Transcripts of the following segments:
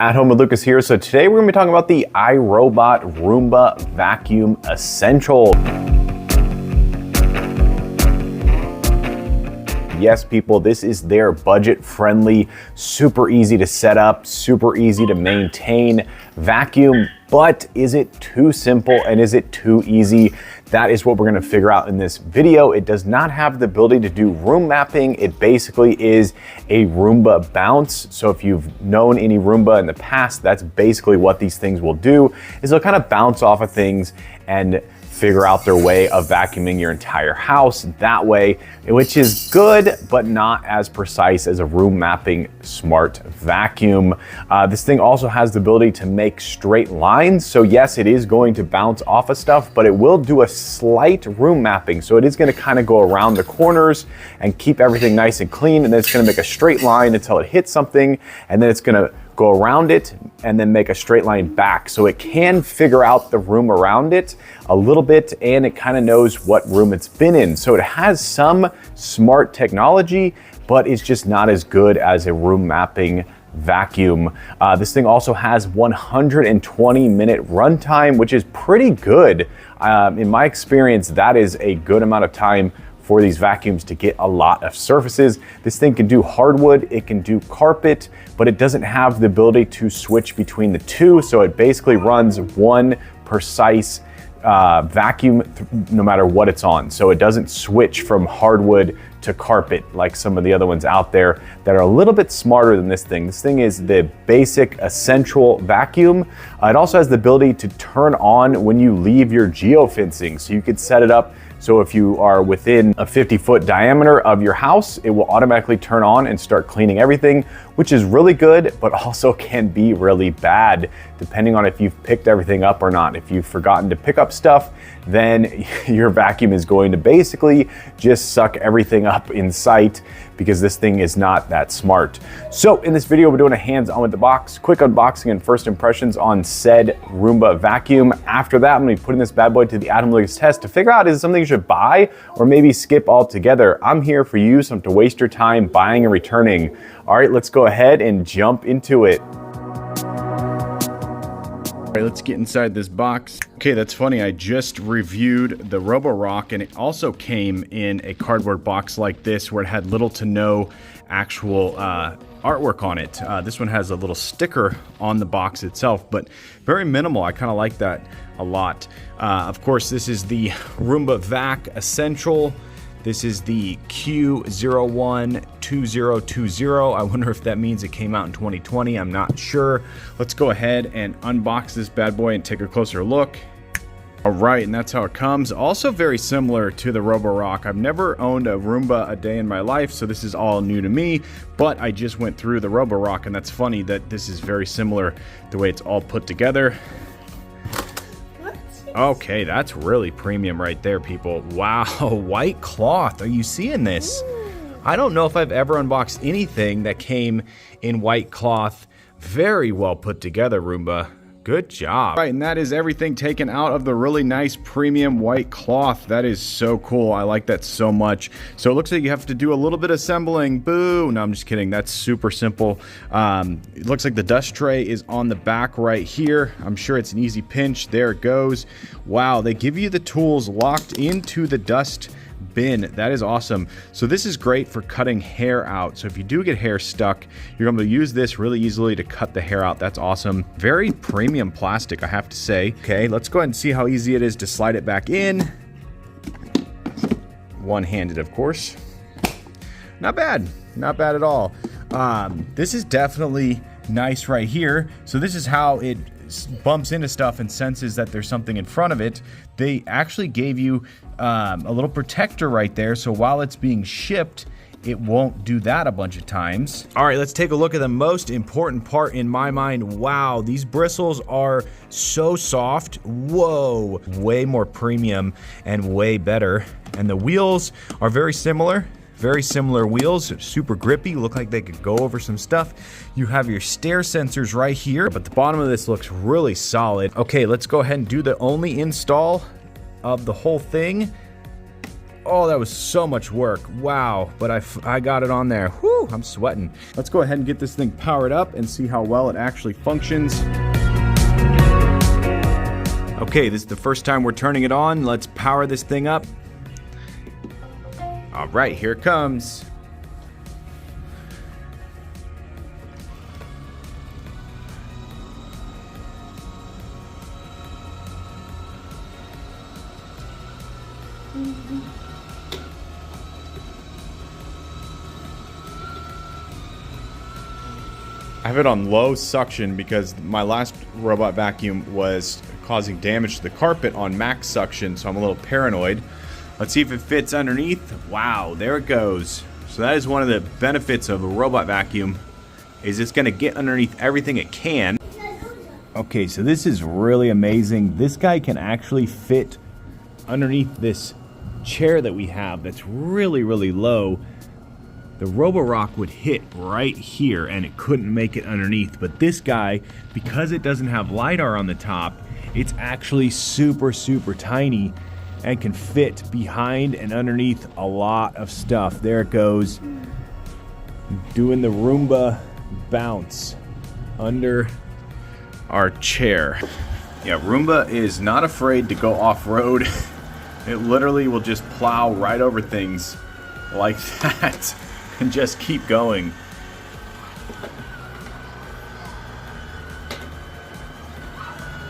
At Home with Lucas here. So today we're going to be talking about the iRobot Roomba Vacuum Essential. Yes, people, this is their budget-friendly, super easy to set up, super easy to maintain vacuum. But is it too simple and is it too easy? That is what we're gonna figure out in this video. It does not have the ability to do room mapping. It basically is a Roomba bounce. So if you've known any Roomba in the past, that's basically what these things will do, is they'll kind of bounce off of things and figure out their way of vacuuming your entire house that way, which is good, but not as precise as a room mapping smart vacuum. This thing also has the ability to make straight lines. So yes, it is going to bounce off of stuff, but it will do a slight room mapping. So it is gonna kind of go around the corners and keep everything nice and clean. And then it's gonna make a straight line until it hits something. And then it's gonna go around it and then make a straight line back. So it can figure out the room around it a little bit, and it kind of knows what room it's been in. So it has some smart technology, but it's just not as good as a room mapping vacuum. This thing also has 120-minute runtime, which is pretty good. In my experience, that is a good amount of time for these vacuums to get a lot of surfaces. This thing can do hardwood, it can do carpet, but it doesn't have the ability to switch between the two. So it basically runs one precise vacuum no matter what it's on. So it doesn't switch from hardwood to carpet like some of the other ones out there that are a little bit smarter than this thing. This thing is the basic essential vacuum. It also has the ability to turn on when you leave your geofencing. So you could set it up so if you are within a 50-foot diameter of your house, it will automatically turn on and start cleaning everything, which is really good, but also can be really bad depending on if you've picked everything up or not. If you've forgotten to pick up stuff, then your vacuum is going to basically just suck everything up in sight because this thing is not that smart. So in this video, we're doing a hands-on with the box, quick unboxing and first impressions on said Roomba vacuum. After that, I'm gonna be putting this bad boy to the Adam Lucas test to figure out is it something you should buy or maybe skip altogether. I'm here for you, so I don't have to waste your time buying and returning. All right, let's go ahead and jump into it. All right, let's get inside this box. Okay, that's funny. I just reviewed the Roborock and it also came in a cardboard box like this where it had little to no actual artwork on it. This one has a little sticker on the box itself, but very minimal. I kind of like that a lot. Of course, this is the Roomba Vac Essential. This is the Q012020. I wonder if that means it came out in 2020. I'm not sure. Let's go ahead and unbox this bad boy and take a closer look. All right, and that's how it comes. Also very similar to the Roborock. I've never owned a Roomba a day in my life, so this is all new to me, but I just went through the Roborock, and that's funny that this is very similar the way it's all put together. Okay, that's really premium right there, people. Wow, white cloth. Are you seeing this? I don't know if I've ever unboxed anything that came in white cloth. Very well put together, Roomba. Good job. All right, and that is everything taken out of the really nice premium white cloth. That is so cool. I like that so much. So it looks like you have to do a little bit of assembling. Boo. No, I'm just kidding. That's super simple. It looks like the dust tray is on the back right here. I'm sure it's an easy pinch. There it goes. Wow, they give you the tools locked into the dust bin. That is awesome. So this is great for cutting hair out. So if you do get hair stuck, you're going to use this really easily to cut the hair out. That's awesome. Very premium plastic, I have to say. Okay, let's go ahead and see how easy it is to slide it back in. One-handed, of course. Not bad. Not bad at all. This is definitely nice right here. So this is how it bumps into stuff and senses that there's something in front of it. They actually gave you a little protector right there, so while it's being shipped, it won't do that a bunch of times. All right, let's take a look at the most important part in my mind. Wow, these bristles are so soft. Whoa, way more premium and way better. And the wheels are very similar. Very similar wheels, super grippy, look like they could go over some stuff. You have your stair sensors right here, but the bottom of this looks really solid. Okay, let's go ahead and do the only install of the whole thing. Oh, that was so much work. Wow, but I got it on there. Whew, I'm sweating. Let's go ahead and get this thing powered up and see how well it actually functions. Okay, this is the first time we're turning it on. Let's power this thing up. All right, here it comes. I have it on low suction because my last robot vacuum was causing damage to the carpet on max suction, so I'm a little paranoid. Let's see if it fits underneath. Wow, there it goes. So that is one of the benefits of a robot vacuum, is it's going to get underneath everything it can. Okay, so this is really amazing. This guy can actually fit underneath this chair that we have that's really, really low. The Roborock would hit right here and it couldn't make it underneath. But this guy, because it doesn't have LiDAR on the top, it's actually super, super tiny and can fit behind and underneath a lot of stuff. There it goes, doing the Roomba bounce under our chair. Yeah, Roomba is not afraid to go off-road. It literally will just plow right over things like that. And just keep going.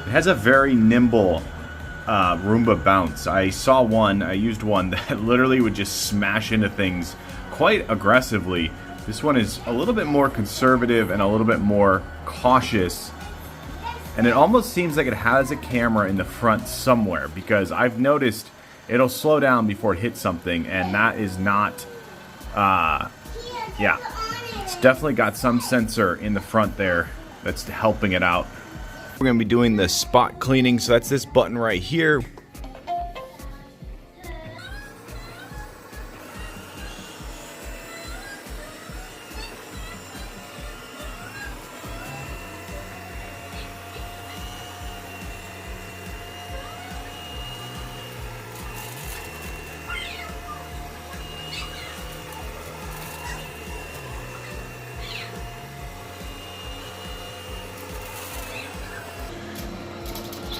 It has a very nimble Roomba bounce. I used one that literally would just smash into things quite aggressively. This one is a little bit more conservative and a little bit more cautious. And it almost seems like it has a camera in the front somewhere, because I've noticed it'll slow down before it hits something, and that is not... yeah, it's definitely got some sensor in the front there that's helping it out. We're going to be doing the spot cleaning, so that's this button right here.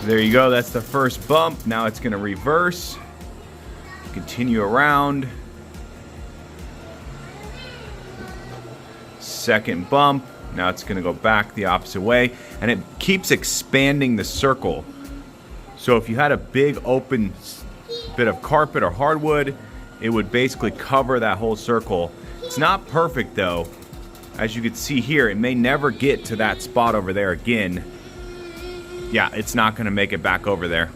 There you go, that's the first bump. Now it's gonna reverse, continue around. Second bump, now it's gonna go back the opposite way, and it keeps expanding the circle. So if you had a big open bit of carpet or hardwood, it would basically cover that whole circle. It's not perfect though. As you can see here, it may never get to that spot over there again. Yeah, it's not going to make it back over there.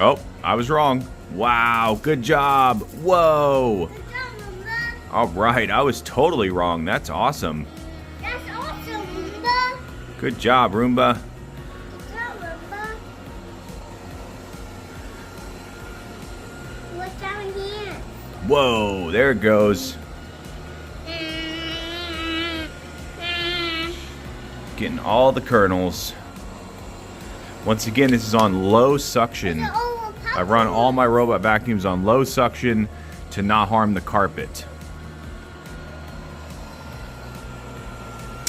Oh, I was wrong. Wow, good job. Whoa. All right, I was totally wrong. That's awesome. That's awesome, Roomba. Good job, Roomba. Good job, Roomba. What's down here? Whoa, there it goes. Getting all the kernels. Once again, this is on low suction. I run all my robot vacuums on low suction to not harm the carpet.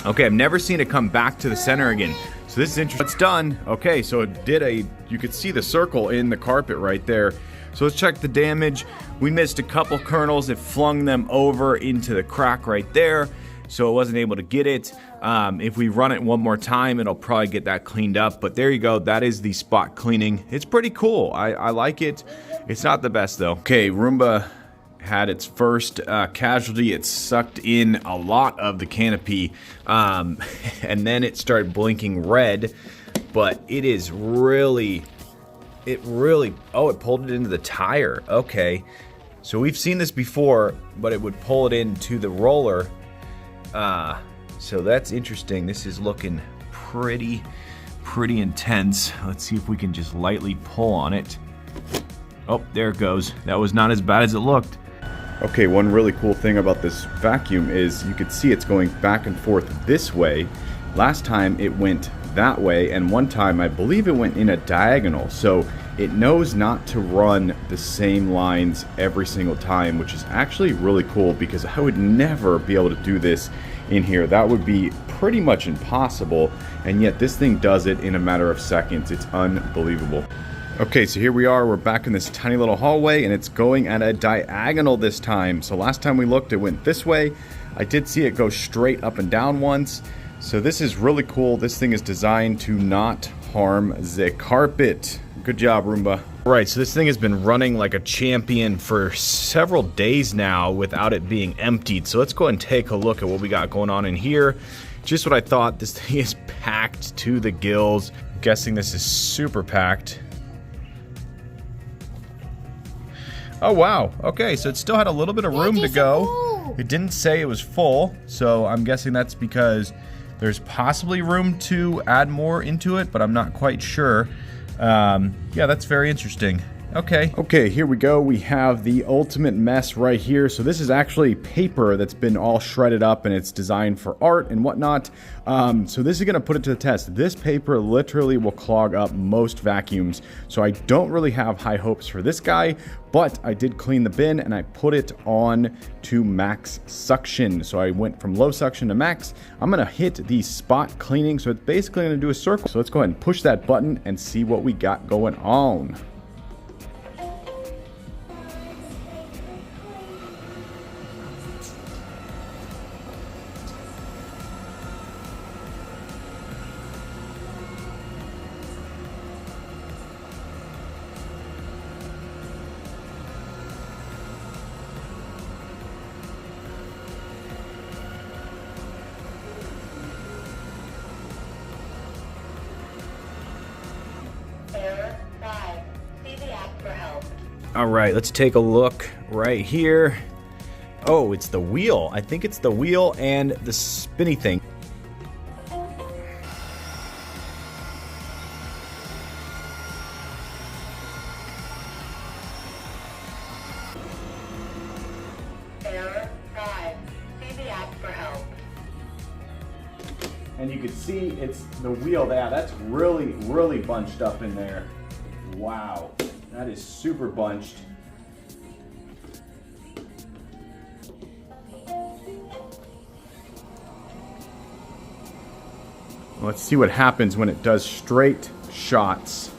Okay, I've never seen it come back to the center again. So this is interesting. It's done. Okay, so it did you could see the circle in the carpet right there. So let's check the damage. We missed a couple kernels. It flung them over into the crack right there, so it wasn't able to get it. If we run it one more time, it'll probably get that cleaned up. But there you go. That is the spot cleaning. It's pretty cool. I like it. It's not the best though. Okay, Roomba had its first casualty. It sucked in a lot of the canopy, and then it started blinking red. But it is really... oh, it pulled it into the tire. Okay, so we've seen this before, but it would pull it into the roller. So that's interesting. This is looking pretty intense. Let's see if we can just lightly pull on it. Oh, there it goes. That was not as bad as it looked. Okay, one really cool thing about this vacuum is you can see it's going back and forth this way, Last time it went that way, and one time I believe it went in a diagonal. So it knows not to run the same lines every single time, which is actually really cool because I would never be able to do this in here. That would be pretty much impossible, and yet this thing does it in a matter of seconds. It's unbelievable. Okay, so here we are. We're back in this tiny little hallway, and it's going at a diagonal this time. So last time we looked, it went this way. I did see it go straight up and down once. So this is really cool. This thing is designed to not harm the carpet. Good job, Roomba. All right, so this thing has been running like a champion for several days now without it being emptied. So let's go ahead and take a look at what we got going on in here. Just what I thought. This thing is packed to the gills. I'm guessing this is super packed. Oh, wow. Okay, so it still had a little bit of room to go. It didn't say it was full, so I'm guessing that's because there's possibly room to add more into it, but I'm not quite sure. Yeah, that's very interesting. Okay, here we go. We have the ultimate mess right here. So this is actually paper that's been all shredded up, and it's designed for art and whatnot. So this is going to put it to the test. This paper literally will clog up most vacuums. So I don't really have high hopes for this guy, but I did clean the bin and I put it on to max suction. So I went from low suction to max. I'm going to hit the spot cleaning. So it's basically going to do a circle. So let's go ahead and push that button and see what we got going on. All right, let's take a look right here. Oh, it's the wheel. I think it's the wheel and the spinny thing. Error 5. See the app for help. And you can see it's the wheel. That's really bunched up in there. Wow. That is super bunched. Let's see what happens when it does straight shots.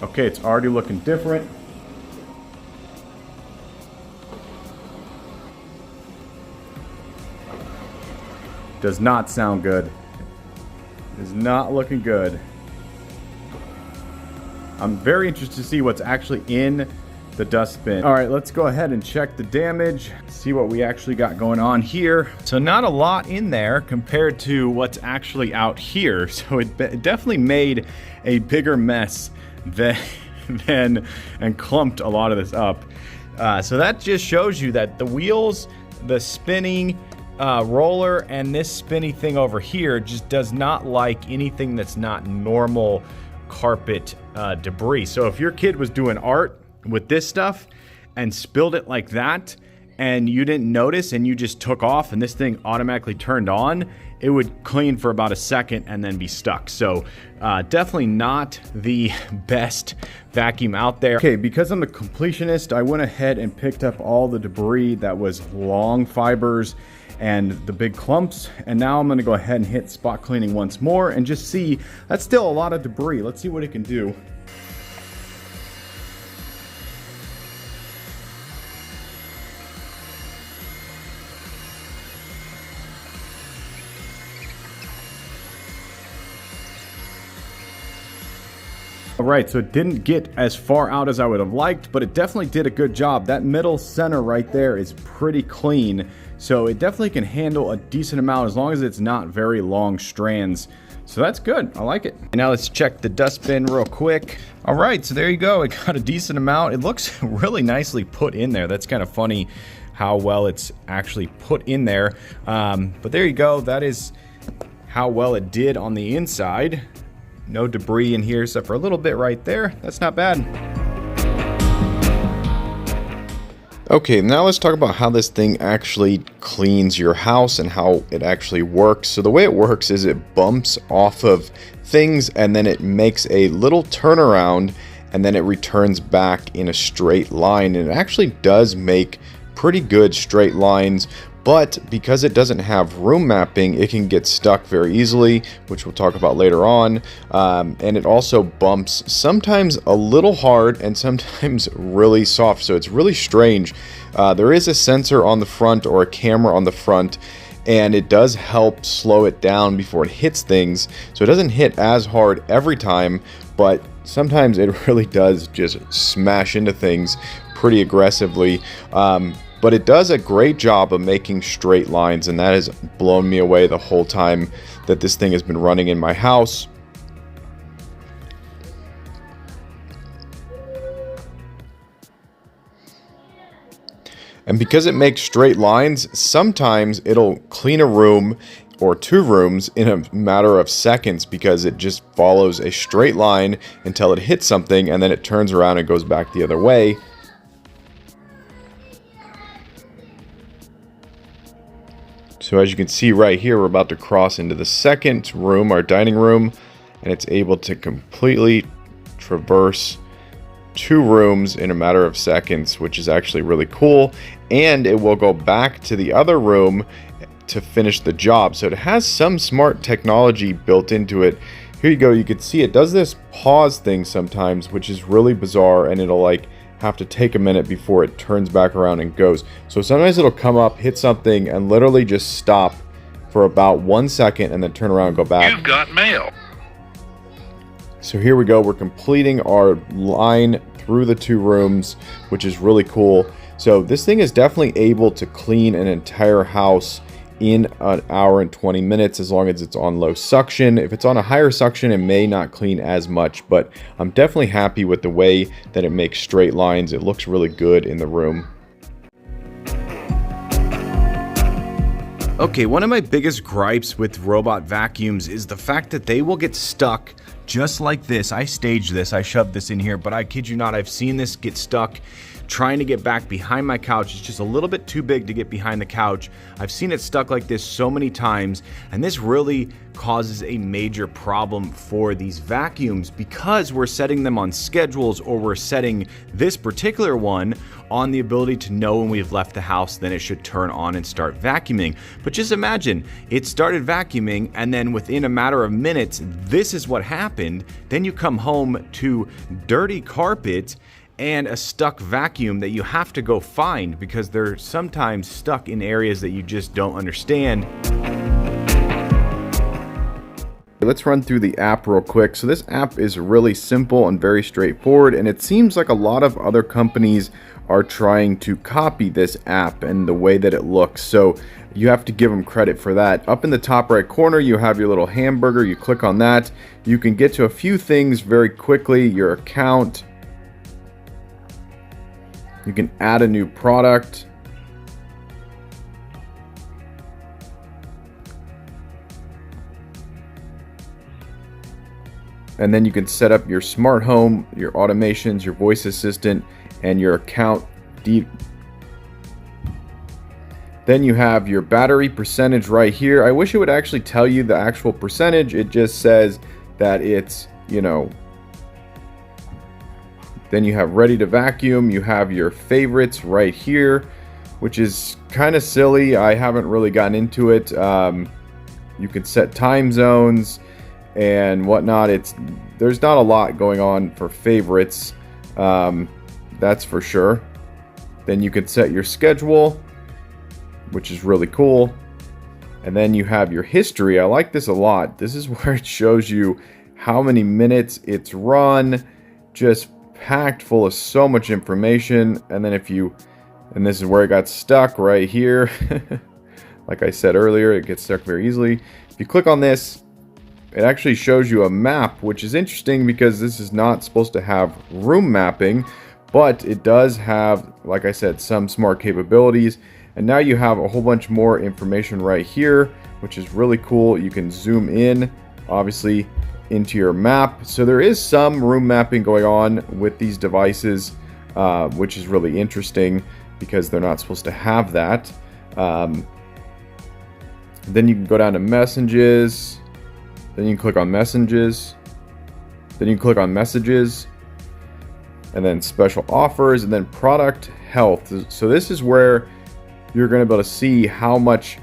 Okay, it's already looking different. Does not sound good. Is not looking good. I'm very interested to see what's actually in the dustbin. All right, let's go ahead and check the damage, see what we actually got going on here. So not a lot in there compared to what's actually out here. So it definitely made a bigger mess than and clumped a lot of this up. So that just shows you that the wheels, the spinning roller, and this spinny thing over here just does not like anything that's not normal carpet debris. So if your kid was doing art with this stuff and spilled it like that and you didn't notice and you just took off and this thing automatically turned on, it would clean for about a second and then be stuck. So definitely not the best vacuum out there. Okay, because I'm a completionist, I went ahead and picked up all the debris that was long fibers and the big clumps, and now I'm going to go ahead and hit spot cleaning once more and just see. That's still a lot of debris. Let's see what it can do. All right, so it didn't get as far out as I would have liked, but it definitely did a good job. That middle center right there is pretty clean, so it definitely can handle a decent amount as long as it's not very long strands. So that's good. I like it. And now let's check the dustbin real quick. All right, so there you go. It got a decent amount. It looks really nicely put in there. That's kind of funny how well it's actually put in there. But there you go. That is how well it did on the inside. No debris in here except for a little bit right there. That's not bad. Okay, now let's talk about how this thing actually cleans your house and how it actually works. So the way it works is it bumps off of things and then it makes a little turnaround and then it returns back in a straight line. And it actually does make pretty good straight lines, but because it doesn't have room mapping, it can get stuck very easily, which we'll talk about later on. And it also bumps sometimes a little hard and sometimes really soft, so it's really strange. There is a sensor on the front or a camera on the front, and it does help slow it down before it hits things, so it doesn't hit as hard every time, but sometimes it really does just smash into things pretty aggressively. But it does a great job of making straight lines, and that has blown me away the whole time that this thing has been running in my house. And because it makes straight lines, sometimes it'll clean a room or two rooms in a matter of seconds because it just follows a straight line until it hits something and then it turns around and goes back the other way. So as you can see right here, we're about to cross into the second room, our dining room, and it's able to completely traverse two rooms in a matter of seconds, which is actually really cool. And it will go back to the other room to finish the job. So it has some smart technology built into it. Here you go, you can see it does this pause thing sometimes, which is really bizarre, and it'll like have to take a minute before it turns back around and goes. So sometimes it'll come up, hit something, and literally just stop for about 1 second and then turn around and go back. You've got mail. So here we go, we're completing our line through the two rooms, which is really cool. So this thing is definitely able to clean an entire house in an hour and 20 minutes as long as it's on low suction. If it's on a higher suction, it may not clean as much, but I'm definitely happy with the way that it makes straight lines. It looks really good in the room. Okay, one of my biggest gripes with robot vacuums is the fact that they will get stuck just like this. I staged this, I shoved this in here, but I kid you not, I've seen this get stuck trying to get back behind my couch. It's just a little bit too big to get behind the couch. I've seen it stuck like this so many times, and this really causes a major problem for these vacuums because we're setting them on schedules, or we're setting this particular one on the ability to know when we've left the house, then it should turn on and start vacuuming. But just imagine, it started vacuuming and then within a matter of minutes, this is what happened. Then you come home to dirty carpet and a stuck vacuum that you have to go find because they're sometimes stuck in areas that you just don't understand. Let's run through the app real quick. So this app is really simple and very straightforward, and it seems like a lot of other companies are trying to copy this app and the way that it looks. So you have to give them credit for that. Up in the top right corner, you have your little hamburger. You click on that. You can get to a few things very quickly. Your account. You can add a new product. And then you can set up your smart home, your automations, your voice assistant, and your account. Then you have your battery percentage right here. I wish it would actually tell you the actual percentage. It just says that it's, then you have ready to vacuum. You have your favorites right here, which is kind of silly. I haven't really gotten into it. You can set time zones and whatnot. There's not a lot going on for favorites, that's for sure. Then you can set your schedule, which is really cool. And then you have your history. I like this a lot. This is where it shows you how many minutes it's run, just packed full of so much information. And then and this is where it got stuck right here. Like I said earlier, it gets stuck very easily. If you click on this, it actually shows you a map, which is interesting because this is not supposed to have room mapping, but it does have, like I said, some smart capabilities. And now you have a whole bunch more information right here, which is really cool. You can zoom in, obviously, into your map. So there is some room mapping going on with these devices, which is really interesting because they're not supposed to have that. Then you can go down to messages. Then you can click on messages. Then you can click on messages. And then special offers, and then product health. So this is where you're going to be able to see how much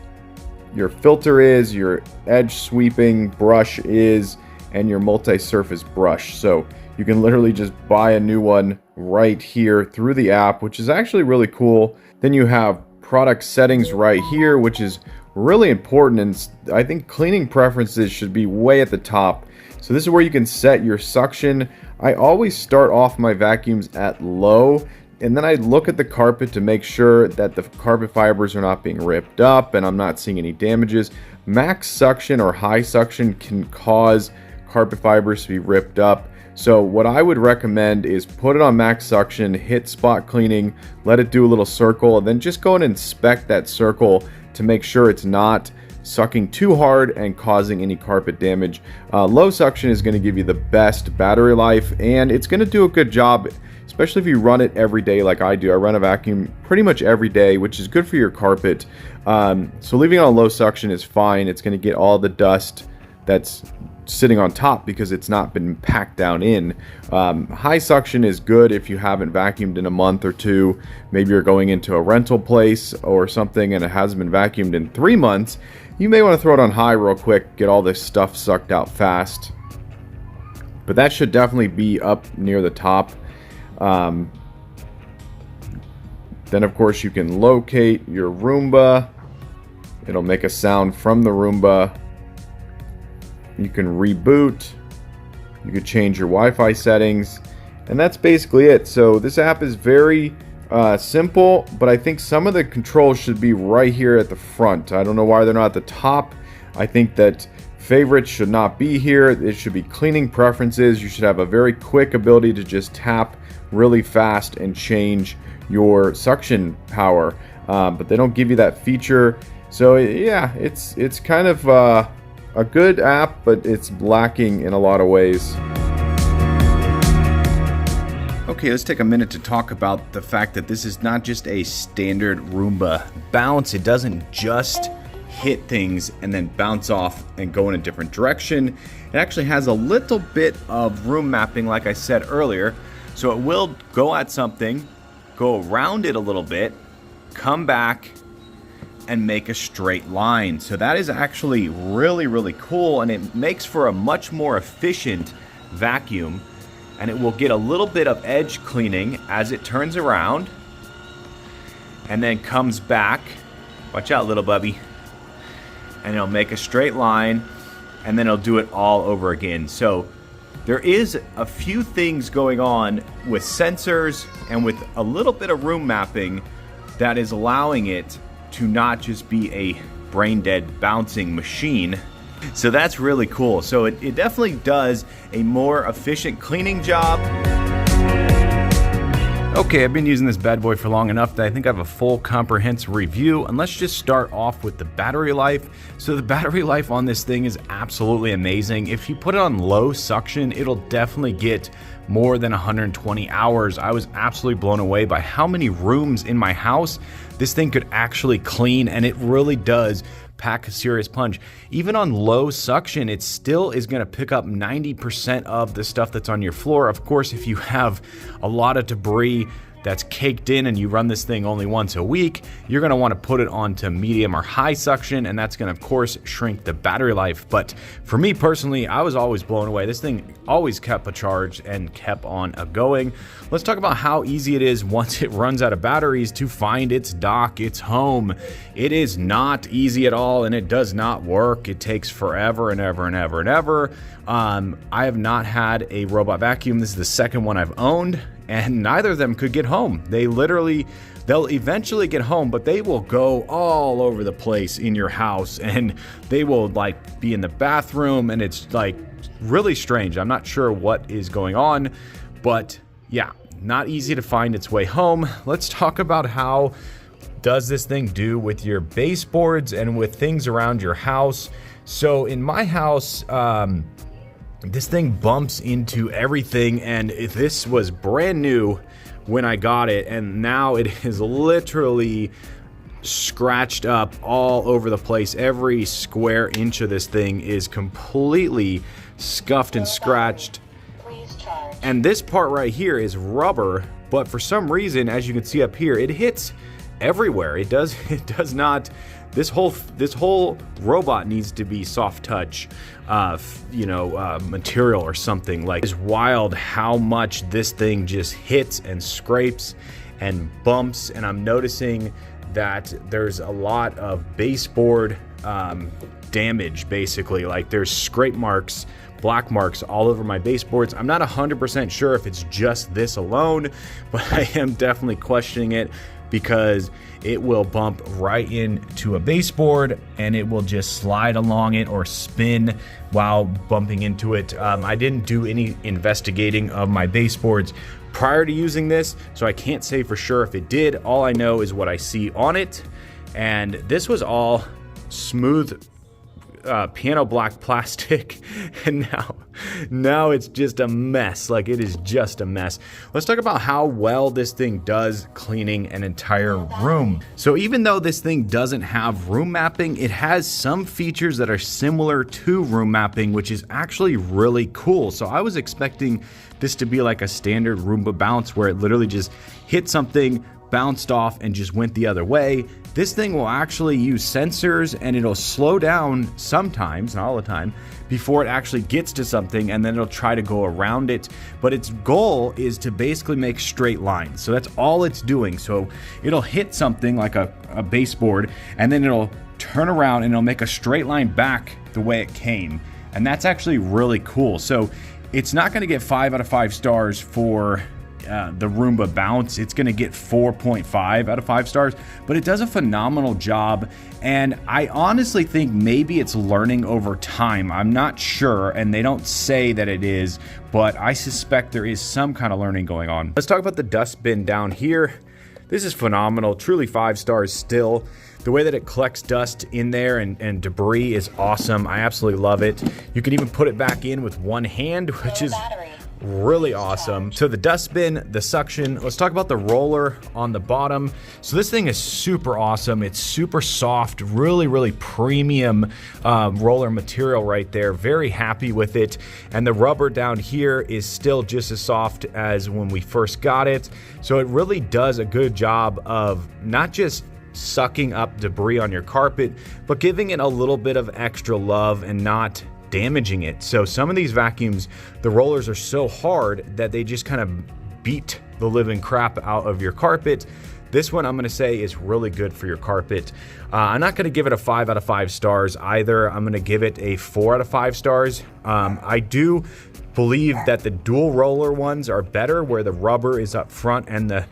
your filter is, your edge sweeping brush is, and your multi-surface brush. So you can literally just buy a new one right here through the app, which is actually really cool. Then you have product settings right here, which is really important, and I think cleaning preferences should be way at the top. So this is where you can set your suction. I always start off my vacuums at low, and then I look at the carpet to make sure that the carpet fibers are not being ripped up and I'm not seeing any damages. Max suction or high suction can cause carpet fibers to be ripped up. So what I would recommend is put it on max suction, hit spot cleaning, let it do a little circle, and then just go and inspect that circle to make sure it's not sucking too hard and causing any carpet damage. Low suction is going to give you the best battery life, and it's going to do a good job, especially if you run it every day like I do. I run a vacuum pretty much every day, which is good for your carpet. So leaving it on low suction is fine. It's going to get all the dust that's sitting on top because it's not been packed down in. High suction is good if you haven't vacuumed in a month or two. Maybe you're going into a rental place or something and it hasn't been vacuumed in 3 months. You may want to throw it on high real quick, get all this stuff sucked out fast. But that should definitely be up near the top. Then of course you can locate your Roomba. It'll make a sound from the Roomba. You can reboot. You could change your Wi-Fi settings. And that's basically it. So this app is very simple, but I think some of the controls should be right here at the front. I don't know why they're not at the top. I think that favorites should not be here. It should be cleaning preferences. You should have a very quick ability to just tap really fast and change your suction power. But they don't give you that feature. So yeah, it's kind of a good app, but it's lacking in a lot of ways. Okay, let's take a minute to talk about the fact that this is not just a standard Roomba bounce. It doesn't just hit things and then bounce off and go in a different direction. It actually has a little bit of room mapping, like I said earlier. So it will go at something, go around it a little bit, come back, and make a straight line. So that is actually really, really cool, and it makes for a much more efficient vacuum. And it will get a little bit of edge cleaning as it turns around and then comes back. Watch out, little bubby. And it'll make a straight line, and then it'll do it all over again. So there is a few things going on with sensors and with a little bit of room mapping that is allowing it to not just be a brain dead bouncing machine. So that's really cool. So it definitely does a more efficient cleaning job. Okay, I've been using this bad boy for long enough that I think I have a full comprehensive review, and let's just start off with the battery life. So the battery life on this thing is absolutely amazing. If you put it on low suction, it'll definitely get more than 120 hours. I was absolutely blown away by how many rooms in my house this thing could actually clean, and it really does pack a serious punch. Even on low suction, it still is going to pick up 90% of the stuff that's on your floor. Of course, if you have a lot of debris that's caked in and you run this thing only once a week, you're going to want to put it onto medium or high suction, and that's going to of course shrink the battery life. But for me personally, I was always blown away. This thing always kept a charge and kept on going. Let's talk about how easy it is once it runs out of batteries to find its dock, its home. It is not easy at all, and it does not work. It takes forever and ever and ever and ever. I have not had a robot vacuum. This is the second one I've owned, and neither of them could get home. They'll eventually get home, but they will go all over the place in your house, and they will like be in the bathroom, and it's like really strange. I'm not sure what is going on, but yeah, not easy to find its way home. Let's talk about how does this thing do with your baseboards and with things around your house. So in my house, this thing bumps into everything, and if this was brand new when I got it, and now it is literally scratched up all over the place. Every square inch of this thing is completely scuffed and scratched. Please charge. And this part right here is rubber, but for some reason, as you can see up here, it hits everywhere. It does not. This whole robot needs to be soft touch, material or something. Like, it's wild how much this thing just hits and scrapes and bumps. And I'm noticing that there's a lot of baseboard damage, basically. Like, there's scrape marks, black marks all over my baseboards. I'm not 100% sure if it's just this alone, but I am definitely questioning it, because it will bump right into a baseboard and it will just slide along it or spin while bumping into it. I didn't do any investigating of my baseboards prior to using this, so I can't say for sure if it did. All I know is what I see on it, and this was all smooth piano black plastic, and now it's just a mess. Like, it is just a mess. Let's talk about how well this thing does cleaning an entire room. So even though this thing doesn't have room mapping, it has some features that are similar to room mapping, which is actually really cool. So I was expecting this to be like a standard Roomba bounce, where it literally just hit something, bounced off, and just went the other way. This thing will actually use sensors, and it'll slow down sometimes, not all the time, before it actually gets to something, and then it'll try to go around it. But its goal is to basically make straight lines. So that's all it's doing. So it'll hit something like a baseboard, and then it'll turn around and it'll make a straight line back the way it came. And that's actually really cool. So it's not going to get 5 out of 5 stars for the Roomba bounce. It's going to get 4.5 out of 5 stars, but it does a phenomenal job. And I honestly think maybe it's learning over time. I'm not sure, and they don't say that it is, but I suspect there is some kind of learning going on. Let's talk about the dustbin down here. This is phenomenal, truly 5 stars still. The way that it collects dust in there and debris is awesome. I absolutely love it. You can even put it back in with one hand, which is really awesome. So the dustbin, the suction, let's talk about the roller on the bottom. So this thing is super awesome. It's super soft, really premium roller material right there. Very happy with it. And the rubber down here is still just as soft as when we first got it. So it really does a good job of not just sucking up debris on your carpet, but giving it a little bit of extra love and not damaging it. So some of these vacuums, the rollers are so hard that they just kind of beat the living crap out of your carpet. This one, I'm going to say, is really good for your carpet. I'm not going to give it a 5 out of 5 stars either. I'm going to give it a 4 out of 5 stars. I do believe that the dual roller ones are better, where the rubber is up front and the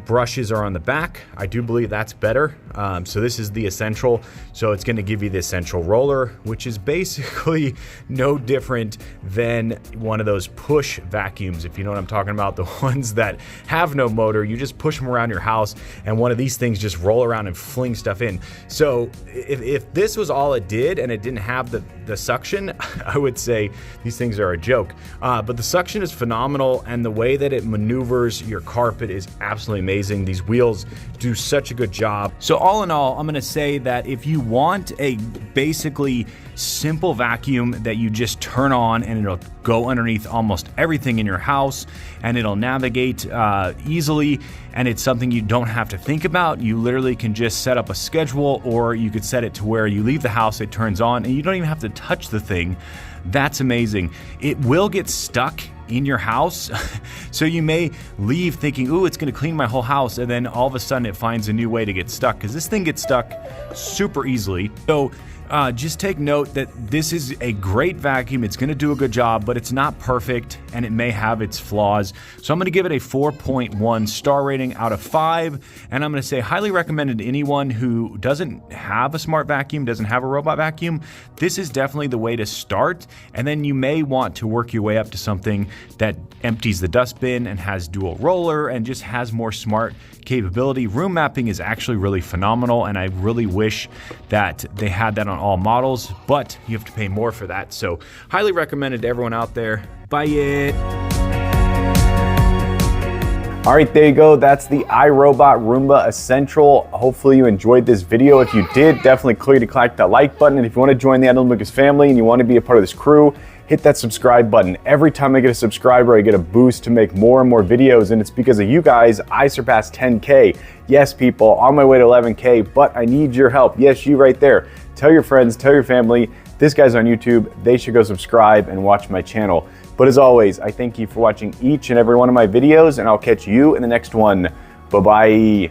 brushes are on the back. I do believe that's better. So this is the essential. So it's going to give you the essential roller, which is basically no different than one of those push vacuums, if you know what I'm talking about. The ones that have no motor, you just push them around your house, and one of these things just roll around and fling stuff in. So if this was all it did and it didn't have the suction, I would say these things are a joke. But the suction is phenomenal, and the way that it maneuvers your carpet is absolutely amazing. These wheels do such a good job. So all in all, I'm going to say that if you want a basically simple vacuum that you just turn on and it'll go underneath almost everything in your house, and it'll navigate easily, and it's something you don't have to think about. You literally can just set up a schedule, or you could set it to where you leave the house, it turns on, and you don't even have to touch the thing. That's amazing. It will get stuck in your house. So you may leave thinking, ooh, it's going to clean my whole house, and then all of a sudden it finds a new way to get stuck, because this thing gets stuck super easily. So just take note that this is a great vacuum. It's going to do a good job, but it's not perfect, and it may have its flaws. So I'm going to give it a 4.1 star rating out of 5, and I'm going to say highly recommended to anyone who doesn't have a smart vacuum, doesn't have a robot vacuum. This is definitely the way to start, and then you may want to work your way up to something that empties the dustbin and has dual roller and just has more smart capability. Room mapping is actually really phenomenal, and I really wish that they had that on all models, but you have to pay more for that. So highly recommended to everyone out there. Buy it. All right, there you go. That's the iRobot Roomba Essential. Hopefully you enjoyed this video. If you did, definitely click that like button. And if you want to join the Adam Lucas family and you want to be a part of this crew, hit that subscribe button. Every time I get a subscriber, I get a boost to make more and more videos, and it's because of you guys I surpassed 10K. Yes, people, on my way to 11K, but I need your help. Yes, you right there. Tell your friends, tell your family, this guy's on YouTube. They should go subscribe and watch my channel. But as always, I thank you for watching each and every one of my videos, and I'll catch you in the next one. Bye-bye.